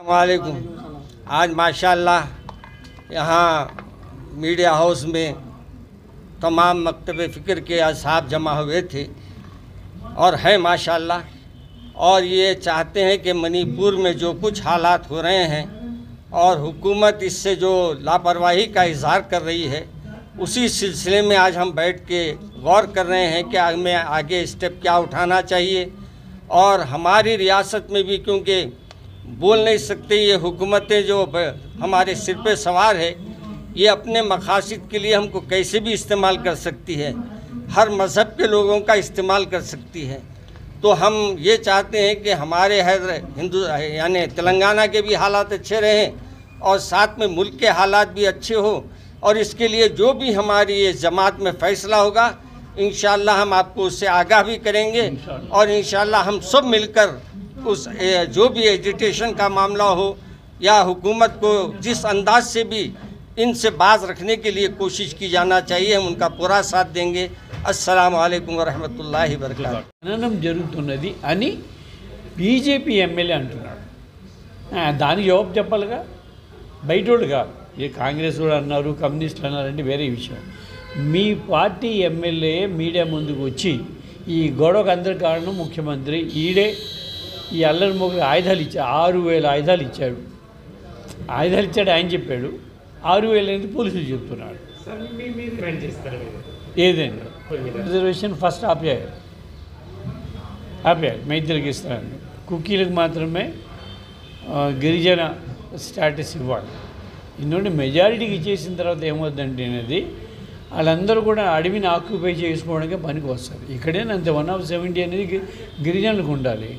वालेकुम। आज माशाअल्लाह यहाँ मीडिया हाउस में तमाम मकतब फ़िक्र के असहाब जमा हुए थे और है माशाअल्लाह, और ये चाहते हैं कि मणिपुर में जो कुछ हालात हो रहे हैं और हुकूमत इससे जो लापरवाही का इजहार कर रही है, उसी सिलसिले में आज हम बैठ के गौर कर रहे हैं कि हमें आगे स्टेप क्या उठाना चाहिए। और हमारी रियासत में भी, क्योंकि बोल नहीं सकते, ये हुकूमतें जो हमारे सिर पे सवार है, ये अपने मकासद के लिए हमको कैसे भी इस्तेमाल कर सकती है, हर मज़हब के लोगों का इस्तेमाल कर सकती है। तो हम ये चाहते हैं कि हमारे हिंदू यानी तेलंगाना के भी हालात अच्छे रहें और साथ में मुल्क के हालात भी अच्छे हो, और इसके लिए जो भी हमारी ये जमात में फ़ैसला होगा इंशाअल्लाह हम आपको उससे आगाह भी करेंगे, और इंशाअल्लाह हम सब मिलकर उस जो भी एजिटेशन का मामला हो या हुकूमत को जिस अंदाज से भी इनसे बाज रखने के लिए कोशिश की जाना चाहिए, हम उनका पूरा साथ देंगे। अस्सलामु अलैकुम वरहमतुल्लाहि वबरकातुहू। ఖననం జరుగుతున్నది అని బీజేపీ ఎమ్మెల్యే అంటున్నాడు. దానికి జవాబు చెప్పాలిగా, బయటోడు కాదు. ఏ కాంగ్రెస్ కూడా అన్నారు, కమ్యూనిస్టులు అన్నారంటే వేరే విషయం. మీ పార్టీ ఎమ్మెల్యే మీడియా ముందుకు వచ్చి ఈ గొడవకు అందరి కారణం ముఖ్యమంత్రి, ఈడే ఈ అల్లరి మొగ ఆయుధాలు ఇచ్చాడు, 6,000 ఆయుధాలు ఇచ్చాడు. ఆయుధాలు ఇచ్చాడు ఆయన చెప్పాడు, 6,000 అనేది పోలీసులు చెప్తున్నాడు. ఏదండి రిజర్వేషన్ ఫస్ట్ ఆపేయాలి, మీ ఇద్దరికి ఇస్తాను. కుక్కీలకు మాత్రమే గిరిజన స్టాటస్ ఇవ్వాలి. ఇందులో మెజారిటీకి ఇచ్చేసిన తర్వాత ఏమవుతుందంటే అనేది వాళ్ళందరూ కూడా అడవిని ఆక్యుపై చేసుకోవడానికి పనికి వస్తారు. ఇక్కడేనంతే 1/70 అనేది గిరిజనులకు ఉండాలి.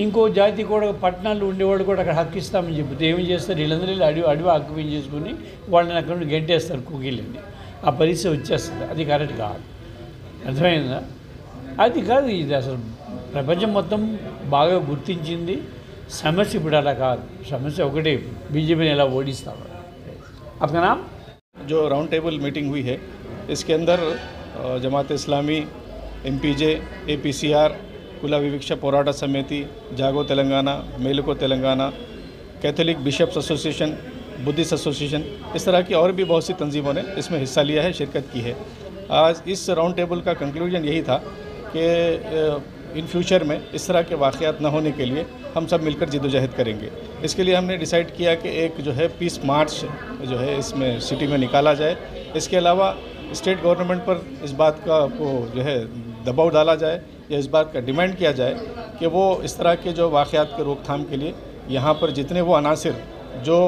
ఇంకో జాతి కూడా పట్టణాల్లో ఉండేవాడు కూడా అక్కడ హక్కు ఇస్తామని చెప్తే ఏమి చేస్తారు, వీళ్ళందరూ అడవి ఆక్యుపై చేసుకుని వాళ్ళని అక్కడ నుండి గెంటేస్తారు కుక్కీలని. ఆ పరిస్థితి వచ్చేస్తుంది. అది కరెక్ట్ కాదు. అర్థమైందా? అది కాదు, ఇది అసలు ప్రపంచం మొత్తం బాగా గుర్తించింది. సమస్య ఇప్పుడు అలా కాదు. సమస్య ఒకటే, బీజేపీని ఎలా ఓడిస్తాము. आपका नाम? जो राउंड टेबल मीटिंग हुई है, इसके अंदर जमात इस्लामी, MPJ, APCR, कुला विवक्षा पोराटा समिति, जागो तेलंगाना, मेलको Telangana, catholic bishops association, buddhist association, इस तरह की और भी बहुत सी तंजीमों ने इसमें हिस्सा लिया है, शिरकत की है। आज इस राउंड टेबल का कंक्लूजन यही था कि इन फ्यूचर में इस तरह के वाक़यात न होने के लिए हम सब मिलकर जिद्दोजहद करेंगे। इसके लिए हमने डिसाइड किया कि एक जो है पीस मार्च जो है इसमें सिटी में निकाला जाए। इसके अलावा स्टेट गवर्नमेंट पर इस बात का को जो है दबाव डाला जाए या इस बात का डिमांड किया जाए कि वो इस तरह के जो वाक़यात के रोकथाम के लिए यहाँ पर जितने वो अनासिर जो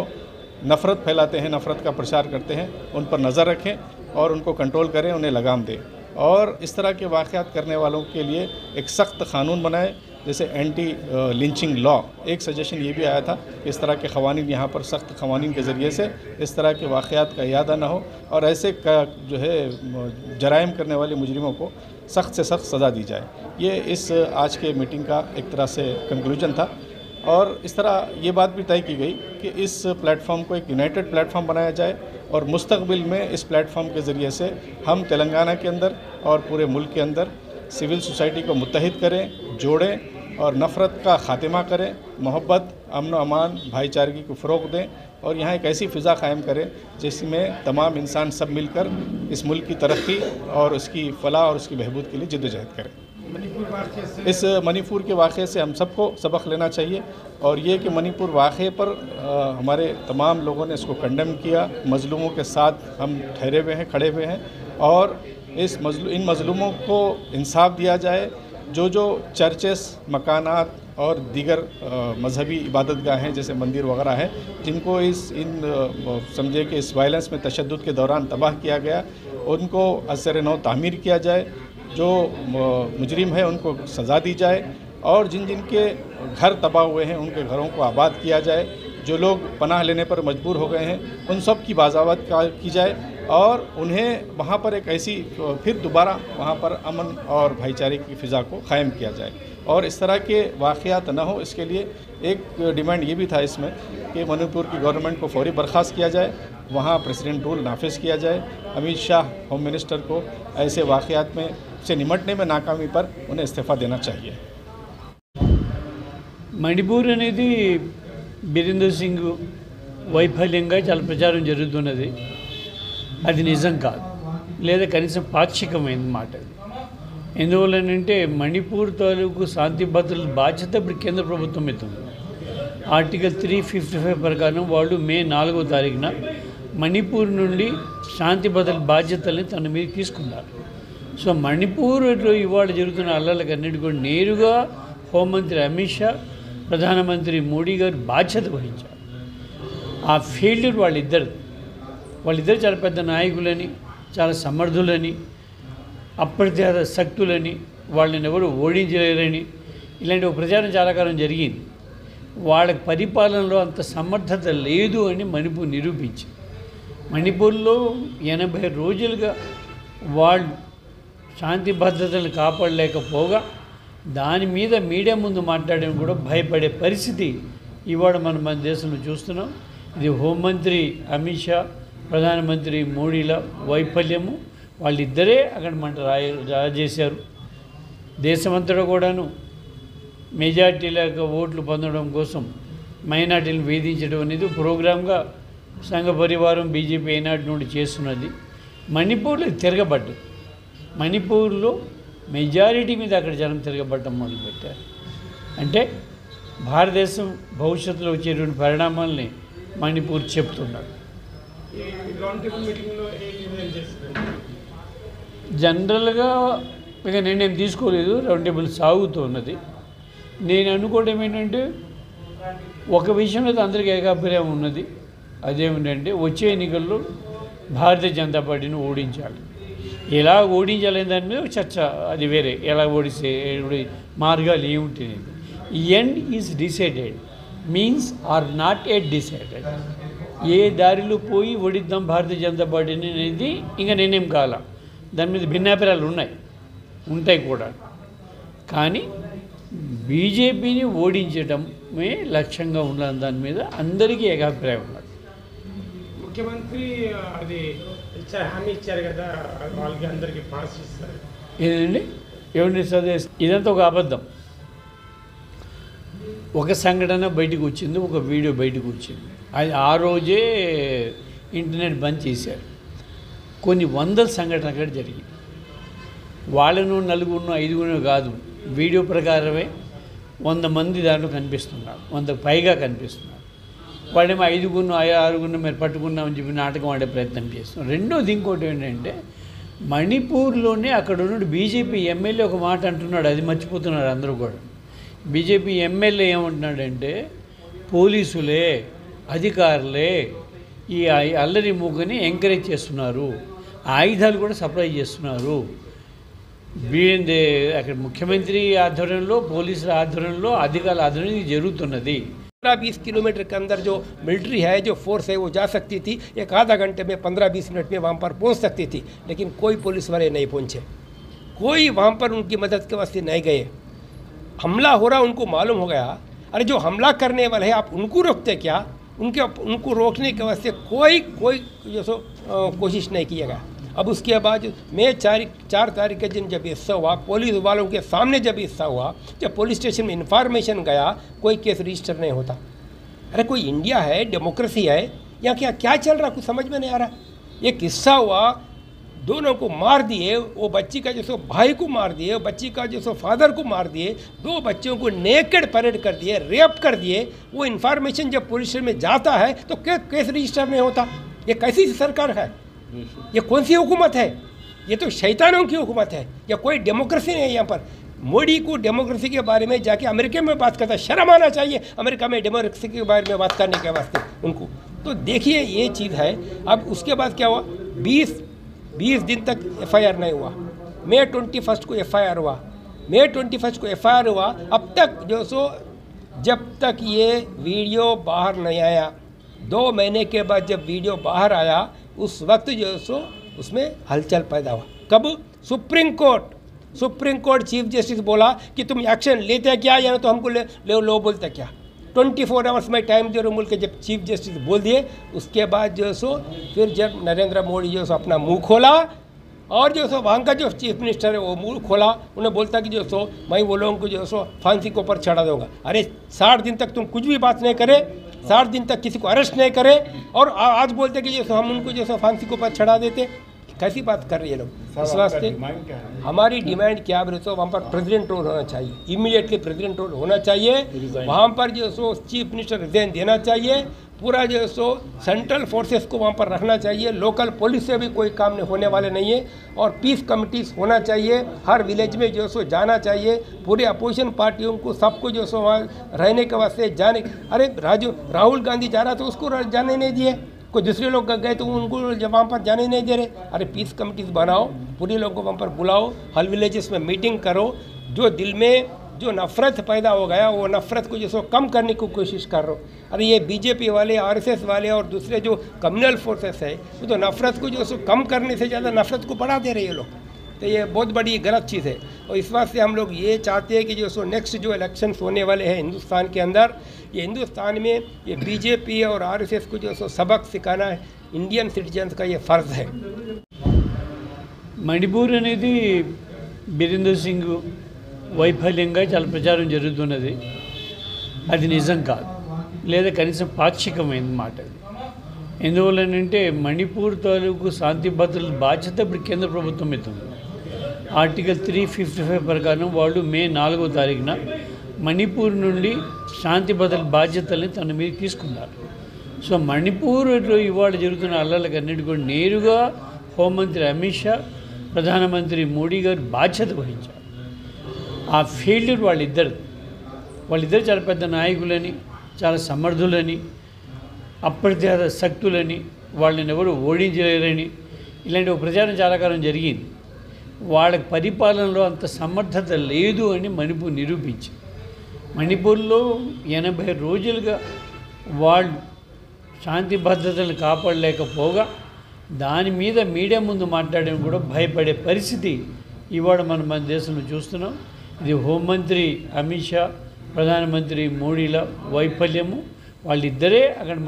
नफ़रत फैलाते हैं, नफ़रत का प्रचार करते हैं, उन पर नज़र रखें और उनको कंट्रोल करें, उन्हें लगाम दें। और इस तरह के वाक़यात करने वालों के लिए एक सख्त क़ानून बनाए, जैसे एंटी लिंचिंग लॉ। एक सजेशन ये भी आया था कि इस तरह के क़वानीन यहाँ पर सख्त क़वानीन के ज़रिए से इस तरह के वाक़यात का इयादा न हो और ऐसे का जो है जराइम करने वाले मुजरिमों को सख्त से सख्त सज़ा दी जाए। ये इस आज के मीटिंग का एक तरह से कंक्लूजन था। और इस तरह ये बात भी तय की गई कि इस प्लेटफॉर्म को एक यूनाइटेड प्लेटफॉर्म बनाया जाए और मुस्तक़बिल में इस प्लेटफॉर्म के ज़रिए से हम तेलंगाना के अंदर और पूरे मुल्क के अंदर सिविल सोसाइटी को मुत्तहिद करें, जोड़ें और नफ़रत का ख़ात्मा करें, मोहब्बत, अमन अमान, भाईचारगी को फ़रोग़ दें और यहाँ एक ऐसी फ़िज़ा कायम करें जिसमें तमाम इंसान सब मिलकर इस मुल्क की तरक्की और उसकी फ़लाह और उसकी बहबूद के लिए जिद्दोजहद करें। इस मणिपुर के वाक़े से हम सबको सबक लेना चाहिए और ये कि मणिपुर वाक़े पर हमारे तमाम लोगों ने इसको कंडेम किया। मज़लूमों के साथ हम ठहरे हुए हैं, खड़े हुए हैं और इन मज़लूमों को इंसाफ दिया जाए। जो चर्चेस, मकानात और दीगर मजहबी इबादतगाहें जैसे मंदिर वगैरह हैं जिनको समझे कि इस वायलेंस में तशद्दुद के दौरान तबाह किया गया, उनको असर नौ तामीर किया जाए। जो मुजरिम है उनको सज़ा दी जाए और जिन जिन के घर तबाह हुए हैं उनके घरों को आबाद किया जाए। जो लोग पनाह लेने पर मजबूर हो गए हैं उन सब की बाज़ावत की जाए और उन्हें वहाँ पर एक ऐसी फिर दोबारा वहाँ पर अमन और भाईचारे की फ़िज़ा को क़ायम किया जाए और इस तरह के वाक़यात न हो। इसके लिए एक डिमांड ये भी था इसमें कि मणिपुर की गवर्नमेंट को फौरी बर्खास्त किया जाए, वहाँ प्रेसिडेंट रूल नाफिज किया जाए। अमित शाह होम मिनिस्टर को ऐसे वाक़यात में से निमटने में नाकामी पर उन्हें इस्तीफ़ा देना चाहिए। मणिपुर అనేది బీరేందర్ సింగ్ వైఫల్యంగా చాలా ప్రచారం జరుగుతున్నది. అది నిజం కాదు, లేదా కనీసం పాక్షికమైన మాట. ఎందువల్లనంటే మణిపూర్ తాలూకు శాంతి భద్రతల బాధ్యత ఇప్పుడు కేంద్ర ప్రభుత్వం ఎత్తుంది. ఆర్టికల్ 355 ప్రకారం వాళ్ళు మే 4వ తారీఖున మణిపూర్ నుండి శాంతి భద్రతల బాధ్యతల్ని తన మీద తీసుకున్నారు. సో మణిపూర్లో ఇవాళ జరుగుతున్న అల్లర్లకన్నిటి కూడా నేరుగా హోంమంత్రి అమిత్ షా, ప్రధానమంత్రి మోడీ గారు బాధ్యత వహించారు. ఆ ఫెయిల్యూర్ వాళ్ళిద్దరు చాలా పెద్ద నాయకులని, చాలా సమర్థులని, అప్రత్యాద శక్తులని, వాళ్ళని ఎవరు ఓడించలేరని ఇలాంటి ఒక ప్రచారం చాలా కాలం జరిగింది. వాళ్ళ పరిపాలనలో అంత సమర్థత లేదు అని మణిపూర్ నిరూపించింది. మణిపూర్లో 80 రోజులుగా వాళ్ళు శాంతి భద్రతలను కాపాడలేకపోగా దాని మీద మీడియా ముందు మాట్లాడడం కూడా భయపడే పరిస్థితి ఇవాళ మన దేశంలో చూస్తున్నాం. ఇది హోంమంత్రి అమిత్ షా, ప్రధానమంత్రి మోడీల వైఫల్యము. వాళ్ళిద్దరే అక్కడ రాజేశారు. దేశమంతటా కూడాను మెజార్టీలకు ఓట్లు పొందడం కోసం మైనార్టీలను వేధించడం అనేది ప్రోగ్రామ్గా సంఘ పరివారం బీజేపీ ఏనాటి నుండి చేస్తున్నది. మణిపూర్లో తిరగబడ్డది. మణిపూర్లో మెజారిటీ మీద అక్కడ జనం తిరగబడటం మొదలుపెట్టారు. అంటే భారతదేశం భవిష్యత్తులో వచ్చేటువంటి పరిణామాలని మణిపూర్ చెప్తున్నాడు. జనరల్గా ఇక నేనేం తీసుకోలేదు, రౌండ్ టేబుల్ సాగుతున్నది. నేను అనుకోవడం ఏంటంటే ఒక విషయంలో అందరికీ ఏకాభిప్రాయం ఉన్నది. అదేమిటంటే వచ్చే ఎన్నికల్లో భారతీయ జనతా పార్టీని ఓడించాలి. ఎలా ఓడించాలనే దాని మీద చర్చ, అది వేరే. ఎలా ఓడిస్తే మార్గాలు ఏముంటుంది. End is decided means are not yet decided. ఏ దారిలో పోయి ఓడిద్దాం భారతీయ జనతా పార్టీని అనేది ఇంకా నేనేం కాల. దాని మీద భిన్నాభిప్రాయాలు ఉంటాయి కూడా. కానీ బీజేపీని ఓడించడమే లక్ష్యంగా ఉండాలని దాని మీద అందరికీ ఏకాభిప్రాయం ఉన్నది. ముఖ్యమంత్రి అది హామీ ఇచ్చారు కదా, వాళ్ళకి అందరికీ పాస్ ఇస్తారు. ఏదండి ఏమండి సదేశ్, ఇదంతా ఒక అబద్ధం. ఒక సంఘటన బయటకు వచ్చింది, ఒక వీడియో బయటకు వచ్చింది. అది ఆ రోజే ఇంటర్నెట్ బంద్ చేశారు. కొన్ని వందల సంఘటనలు అక్కడ జరిగింది. వాళ్ళను 4 5 కాదు, వీడియో ప్రకారమే 100 మంది దాంట్లో కనిపిస్తున్నారు, 100కు పైగా కనిపిస్తున్నారు. వాళ్ళేమో 5 6 మీరు పట్టుకున్నామని చెప్పి నాటకం ఆడే ప్రయత్నం చేస్తున్నారు. రెండోది ఇంకోటి ఏంటంటే మణిపూర్లోనే అక్కడ ఉన్న బీజేపీ ఎమ్మెల్యే ఒక మాట అంటున్నాడు, అది మర్చిపోతున్నారు అందరూ కూడా. బీజేపీ ఎమ్మెల్యే ఏమంటున్నాడంటే పోలీసులే, అధికారులే ఈ అల్లరి మూకని ఎంకరేజ్ చేస్తున్నారు, ఆయుధాలు కూడా సప్లై చేస్తున్నారు. అక్కడ ముఖ్యమంత్రి ఆధ్వర్యంలో, పోలీసుల ఆధ్వర్యంలో, అధికారుల ఆధ్వర్యంలో జరుగుతున్నది. 15 किलोमीटर के अंदर जो मिलिट्री है, जो फोर्स है, वो जा सकती थी. एक आधा घंटे में 15-20 मिनट में वहाँ पर पहुँच सकती थी. लेकिन कोई पुलिस वाले नहीं पहुँचे, कोई वहाँ पर उनकी मदद के वास्ते नहीं गए. हमला हो रहा उनको मालूम हो गया. अरे जो हमला करने वाले हैं आप उनको रोकते क्या? उनको रोकने के वास्ते कोई जो सो कोशिश नहीं किया गया. अब उसके बाद मैं 4 तारीख के दिन जब हिस्सा हुआ, पुलिस वालों के सामने जब हिस्सा हुआ, जब पुलिस स्टेशन में इन्फॉर्मेशन गया, कोई केस रजिस्टर नहीं होता. अरे कोई इंडिया है, डेमोक्रेसी है, यहाँ क्या चल रहा कुछ समझ में नहीं आ रहा. एक हिस्सा हुआ, दोनों को मार दिए, वो बच्ची का जो सो भाई को मार दिए, बच्ची का जो सो फादर को मार दिए, 2 बच्चों को नेकेड परेड कर दिए, रेप कर दिए. वो इन्फॉर्मेशन जब पुलिस स्टेशन में जाता है तो केस रजिस्टर नहीं होता. ये कैसी सरकार है? ये कौन सी हुकूमत है? ये तो शैतानों की हुकूमत है. या कोई डेमोक्रेसी नहीं है यहाँ पर. मोदी को डेमोक्रेसी के बारे में जाके अमेरिका में बात करता है. शर्म आना चाहिए अमेरिका में डेमोक्रेसी के बारे में बात करने के वास्ते उनको. तो देखिए ये चीज़ है. अब उसके बाद क्या हुआ, 20 दिन तक FIR नहीं हुआ. मई 21 को FIR हुआ. मई 21 को FIR हुआ. अब तक जो सो जब तक ये वीडियो बाहर नहीं आया, 2 महीने के बाद जब वीडियो बाहर आया, उस वक्त जो सो उसमें हलचल पैदा हुआ. कब? सुप्रीम कोर्ट चीफ जस्टिस बोला कि तुम एक्शन लेते क्या, या तो हमको लो बोलते क्या. 24 आवर्स में टाइम दे रहा मुल्क. जब चीफ जस्टिस बोल दिए उसके बाद जो सो फिर जब नरेंद्र मोदी जो सो अपना मुंह खोला, और जो सो वहाँ का जो चीफ मिनिस्टर है वो मुंह खोला, उन्हें बोलता कि जो सो मैं वो लोगों को जो सो फांसी के ऊपर चढ़ा दूँगा. अरे 60 दिन तक तुम कुछ भी बात नहीं करे, 60 दिन तक किसी को अरेस्ट नहीं करे और आज बोलते कि जैसे हम उनको जैसे फांसी के ऊपर चढ़ा देते, कैसी बात कर रहे हैं लोग। इस वास्ते हमारी डिमांड क्या है तो वहाँ पर प्रेसिडेंट रोल होना चाहिए, इमीडिएटली प्रेसिडेंट रोल होना चाहिए। वहाँ पर जो सो चीफ मिनिस्टर रिजाइन देना चाहिए, पूरा जो सो सेंट्रल फोर्सेस को वहाँ पर रखना चाहिए, लोकल पुलिस से भी कोई काम नहीं होने वाले नहीं है, और पीस कमिटीज़ होना चाहिए, हर विलेज में जो सो जाना चाहिए, पूरे अपोजिशन पार्टियों को सबको जो सो वहाँ रहने के वास्ते जाने। अरे राहुल गांधी जा रहा था उसको जाने नहीं दिए, कोई दूसरे लोग गए तो उनको वहाँ पर जाने नहीं दे रहे। अरे पीस कमिटीज़ बनाओ, पूरे लोगों को वहाँ पर बुलाओ, हर विलेजेस में मीटिंग करो, जो दिल में जो नफ़रत पैदा हो गया वो नफ़रत को जो कम करने की कोशिश कर रहे हो। अरे ये बीजेपी वाले, आरएसएस वाले और दूसरे जो कम्युनल फोर्सेस है वो तो नफ़रत को जो कम करने से ज़्यादा नफ़रत को बढ़ा दे रहे हैं लोग, तो ये बहुत बड़ी गलत चीज़ है। और इस वास्ते हम लोग ये चाहते हैं कि जो नेक्स्ट जो इलेक्शंस होने वाले हैं हिंदुस्तान के अंदर, ये हिंदुस्तान में ये बीजेपी और आरएसएस को जो सबक सिखाना है इंडियन सिटीजन्स का ये फ़र्ज़ है। మణిపూర్ అనేది బీరేందర్ సింగ్ వైఫల్యంగా చాలా ప్రచారం జరుగుతున్నది. అది నిజం కాదు, లేదా కనీసం పాక్షికమైన మాట. ఎందువల్లనంటే మణిపూర్ తాలూకు శాంతి భద్రతల బాధ్యత ఇప్పుడు కేంద్ర ప్రభుత్వం మీద ఉంది. ఆర్టికల్ 355 ప్రకారం వాళ్ళు మే 4వ తారీఖున మణిపూర్ నుండి శాంతి భద్రతల బాధ్యతల్ని తన మీద తీసుకున్నారు. సో మణిపూర్లో ఇవాళ జరుగుతున్న అల్లర్లకు అన్నిటి కూడా నేరుగా హోంమంత్రి అమిత్ షా, ప్రధానమంత్రి మోడీ గారు బాధ్యత వహించారు. ఆ ఫెయిల్యూర్ వాళ్ళిద్దరు చాలా పెద్ద నాయకులని, చాలా సమర్థులని, అప్రత్యాద శక్తులని, వాళ్ళని ఎవరు ఓడించలేరని ఇలాంటి ఒక ప్రచారం చాలా కాలం జరిగింది. వాళ్ళ పరిపాలనలో అంత సమర్థత లేదు అని మణిపూర్ నిరూపించింది. మణిపూర్లో 80 రోజులుగా వాళ్ళు శాంతి భద్రతలు కాపాడలేకపోగా దాని మీద మీడియా ముందు మాట్లాడడం కూడా భయపడే పరిస్థితి ఇవాళ మన దేశంలో చూస్తున్నాం. ఇది హోంమంత్రి అమిత్ షా, ప్రధానమంత్రి మోడీల వైఫల్యము. వాళ్ళిద్దరే అక్కడ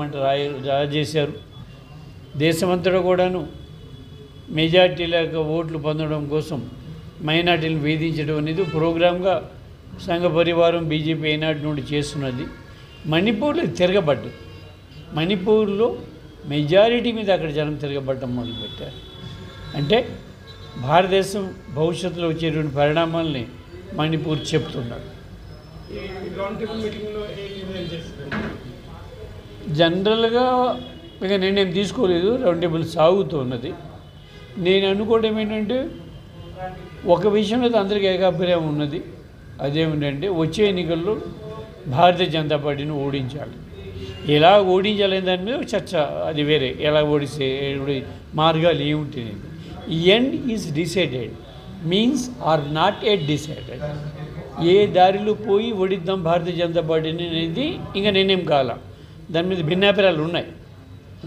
రాజేశారు. దేశమంతటా కూడాను మెజార్టీలకు ఓట్లు పొందడం కోసం మైనార్టీలను వేధించడం అనేది ప్రోగ్రామ్గా సంఘ పరివారం బీజేపీ ఏనాటి నుండి చేస్తున్నది. మణిపూర్లో తిరగబడ్డది. మణిపూర్లో మెజారిటీ మీద అక్కడ జనం తిరగబడటం మొదలుపెట్టారు. అంటే భారతదేశం భవిష్యత్తులో వచ్చేటువంటి పరిణామాలని మణిపూర్ చెప్తున్నాడు. జనరల్గా ఇక నేనేం తీసుకోలేదు, రౌండ్ టేబుల్ సాగుతున్నది. నేను అనుకోవడం ఏంటంటే ఒక విషయంలో అందరికీ ఏకాభిప్రాయం ఉన్నది. అదేమిటంటే వచ్చే ఎన్నికల్లో భారతీయ జనతా పార్టీని ఓడించాలి. ఎలా ఓడించాలనే దాని మీద చర్చ, అది వేరే. ఎలా ఓడిస్తే మార్గాలు ఏముంటుంది. End is decided means are not yet decided. ఏ దారిలో పోయి ఓడిద్దాం భారతీయ జనతా పార్టీని అనేది ఇంకా నేనేం కాల. దాని మీద భిన్నాభిప్రాయాలు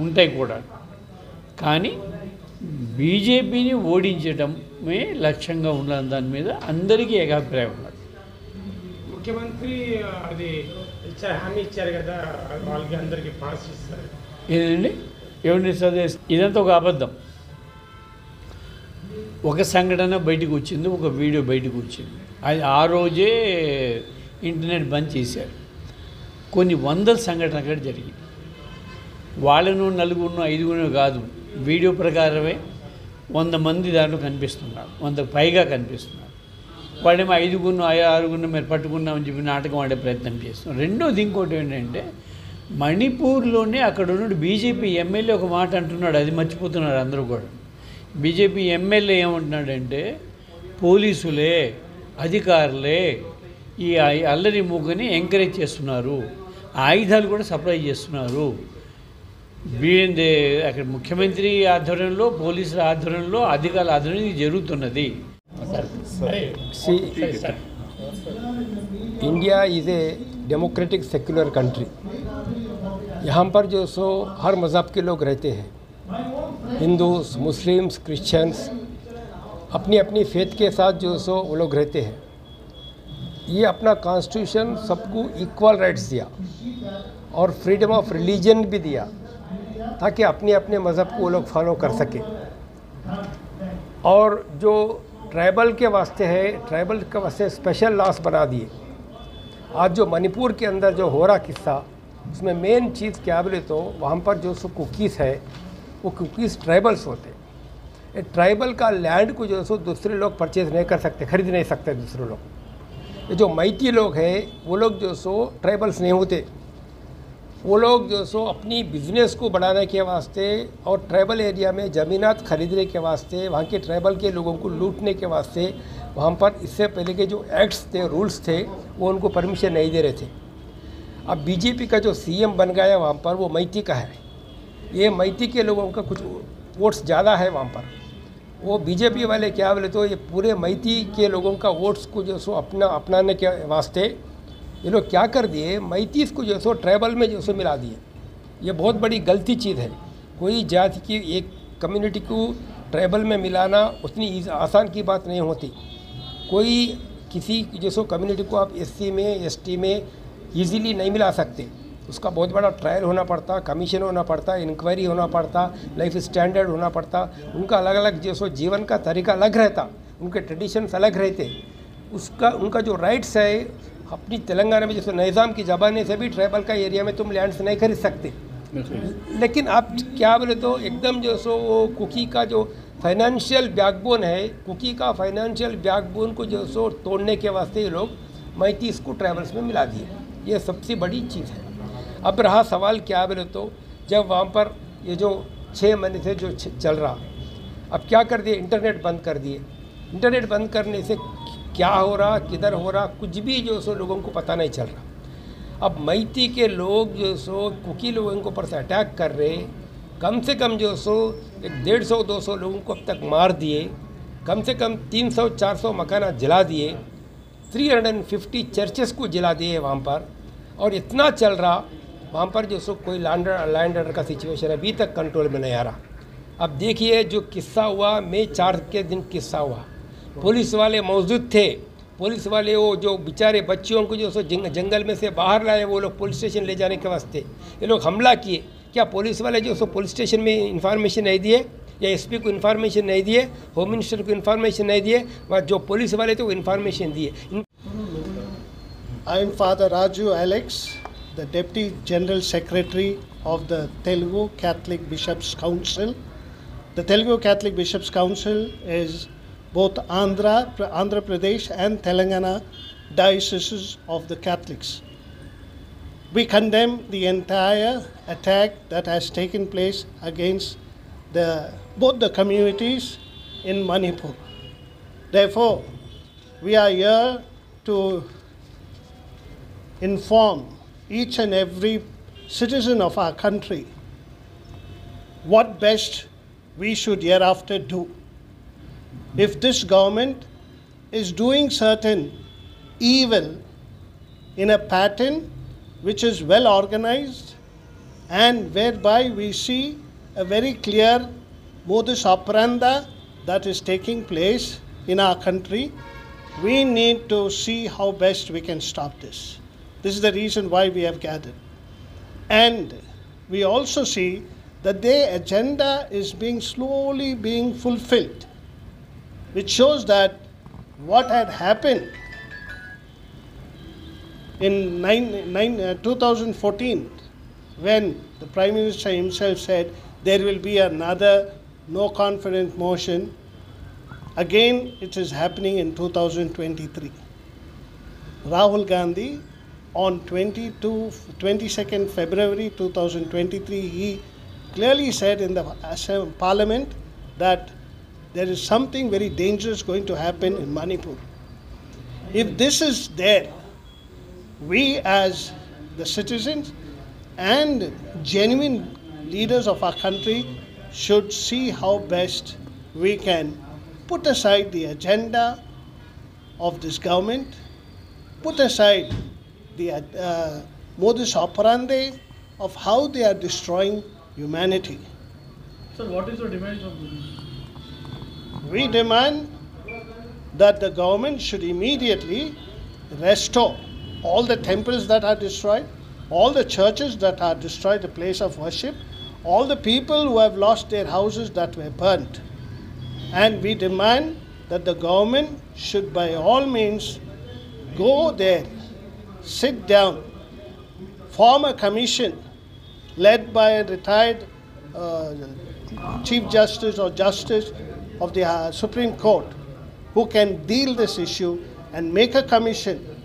ఉంటాయి కూడా. కానీ బీజేపీని ఓడించడమే లక్ష్యంగా ఉన్న దాని మీద అందరికీ ఏకాభిప్రాయం ఉన్నది. ముఖ్యమంత్రి అది హామీ ఇచ్చారు కదా, వాళ్ళకి అందరికీ పాస్ ఇస్తారు. ఏదండి ఏమండి చదివే ఇదంతా ఒక అబద్ధం. ఒక సంఘటన బయటకు వచ్చింది, ఒక వీడియో బయటకు వచ్చింది. అది ఆ రోజే ఇంటర్నెట్ బంద్ చేశారు. కొన్ని వందల సంఘటనలు అక్కడ జరిగింది. వాళ్ళను 4 5 కాదు, వీడియో ప్రకారమే 100 మంది దాంట్లో కనిపిస్తున్నారు, 100కు పైగా కనిపిస్తున్నారు. వాళ్ళేమో 5 6 మీరు పట్టుకున్నామని చెప్పి నాటకం ఆడే ప్రయత్నం చేస్తున్నారు. రెండోది ఇంకోటి ఏంటంటే మణిపూర్లోనే అక్కడ ఉన్న బీజేపీ ఎమ్మెల్యే ఒక మాట అంటున్నాడు, అది మర్చిపోతున్నారు అందరూ కూడా. బీజేపీ ఎమ్మెల్యే ఏమంటున్నాడంటే పోలీసులే, అధికారులే ఈ అల్లరి మూకని ఎంకరేజ్ చేస్తున్నారు, ఆయుధాలు కూడా సప్లై చేస్తున్నారు. అక్కడ ముఖ్యమంత్రి ఆధ్వర్యంలో, పోలీసుల ఆధ్వర్యంలో, అధికారుల ఆధ్వర్యంలో జరుగుతున్నది. India is a democratic secular country. यहाँ पर जो सो हर मज़हब के लोग रहते हैं, हिंदूस, मुस्लिम्स, क्रिश्चियंस, अपनी अपनी फेथ के साथ जो सो वो लोग रहते हैं. ये अपना कॉन्स्टिट्यूशन सबको इक्वल राइट्स दिया और फ्रीडम ऑफ रिलीजन भी दिया, ताकि अपने अपने मज़हब को वो लोग फॉलो कर सकें. और जो ट्राइबल के वास्ते है, ट्राइबल के वास्ते स्पेशल लॉस बना दिए. आज जो मणिपुर के अंदर जो हो रहा किस्सा, उसमें मेन चीज़ क्या बोले तो वहाँ पर जो सो कुकीज़ है वो कुकीज़ ट्राइबल्स होते हैं। ये ट्राइबल का लैंड को जो सो दूसरे लोग परचेज नहीं कर सकते, खरीद नहीं सकते दूसरे लोग। ये जो मैती लोग हैं वो लोग जो सो ट्राइबल्स नहीं होते, वो लोग जो सो अपनी बिजनेस को बढ़ाने के वास्ते और ट्राइबल एरिया में ज़मीनात खरीदने के वास्ते, वहाँ के ट्राइबल के लोगों को लूटने के वास्ते वहाँ पर इससे पहले के जो एक्ट्स थे, रूल्स थे, वो उनको परमिशन नहीं दे रहे थे। अब बीजेपी का जो सीएम बन गया है वहाँ पर वो मैती का है। ये मैती के लोगों का कुछ वोट्स ज़्यादा है वहाँ पर। वो बीजेपी वाले क्या बोले तो ये पूरे मैती के लोगों का वोट्स को जो सो अपनाने के वास्ते ये लोग क्या कर दिए, मैतीस को जो सो ट्राइबल में जो सो मिला दिए। ये बहुत बड़ी गलती चीज़ है। कोई जाति की एक कम्युनिटी को ट्राइबल में मिलाना उतनी आसान की बात नहीं होती। कोई किसी जो सो कम्युनिटी को आप एससी में, एसटी में इजीली नहीं मिला सकते। उसका बहुत बड़ा ट्रायल होना पड़ता, कमीशन होना पड़ता, इंक्वायरी होना पड़ता, लाइफ स्टैंडर्ड होना पड़ता। उनका अलग अलग जो सो जीवन का तरीका अलग रहता, उनके ट्रेडिशंस अलग रहते। उनका जो राइट्स है अपनी तेलंगाना में जैसे निज़ाम की ज़बानी से भी ट्राइबल का एरिया में तुम लैंड्स नहीं खरीद सकते। लेकिन आप क्या बोले तो एकदम जो सो वो कुकी का जो फाइनेंशियल बैकबोन है, कुकी का फाइनेंशियल बैकबोन को जो सो तोड़ने के वास्ते ये लोग मैतीस को ट्राइबल्स में मिला दिए। ये सबसे बड़ी चीज़ है। अब रहा सवाल क्या बोले तो जब वहाँ पर ये जो 6 महीने से जो चल रहा, अब क्या कर दिए, इंटरनेट बंद कर दिए। इंटरनेट बंद करने से क्या हो रहा, किधर हो रहा, कुछ भी जो सो लोगों को पता नहीं चल रहा। अब मैती के लोग जो सो कुकी लोगों को ऊपर से अटैक कर रहे, कम से कम जो सो 150-200 लोगों को अब तक मार दिए, कम से कम 300-400 मकाना जला दिए, 350 चर्चेस को जला दिए वहाँ पर। और इतना चल रहा वहाँ पर जो सो कोई लैंड ऑर्डर का सिचुएशन अभी तक कंट्रोल में नहीं आ रहा। अब देखिए जो किस्सा हुआ, मई 4 के दिन किस्सा हुआ, पुलिस वाले मौजूद थे। पुलिस वाले वो जो बेचारे बच्चियों को जो सो जंगल में से बाहर लाए, वो लोग पुलिस स्टेशन ले जाने के वास्ते ये लोग हमला किए। क्या पुलिस वाले जो सो पुलिस स्टेशन में इंफॉर्मेशन नहीं दिए, या एसपी को इन्फॉर्मेशन नहीं दिए, होम मिनिस्टर को इन्फॉर्मेशन नहीं दिए, वह जो पुलिस वाले थे वो इन्फॉर्मेशन दिए। I am Father Raju Alex, the Deputy General Secretary of the Telugu Catholic Bishops' Council. The Telugu Catholic Bishops' Council is both Andhra Pradesh and Telangana dioceses of the Catholics. We condemn the entire attack that has taken place against both the communities in Manipur. Therefore, we are here to inform each and every citizen of our country what best we should hereafter do. If this government is doing certain evil in a pattern which is well organized and whereby we see a very clear modus operandi that is taking place in our country, we need to see how best we can stop this. This is the reason why we have gathered. And we also see that their agenda is slowly being fulfilled, which shows that what had happened in 2014, when the Prime Minister himself said there will be another no confidence motion, again it is happening in 2023. Rahul Gandhi on 22nd February 2023, he clearly said in the Parliament that there is something very dangerous going to happen in Manipur. If this is there, we as the citizens and genuine leaders of our country should see how best we can put aside the agenda of this government, put aside the modus operandi of how they are destroying humanity. Sir, what is your demand from the We demand that the government should immediately restore all the temples that are destroyed, all the churches that are destroyed, the place of worship, all the people who have lost their houses that were burnt. And we demand that the government should by all means go there, sit down form a commission led by a retired Chief Justice or Justice of the Supreme Court who can deal this issue and make a commission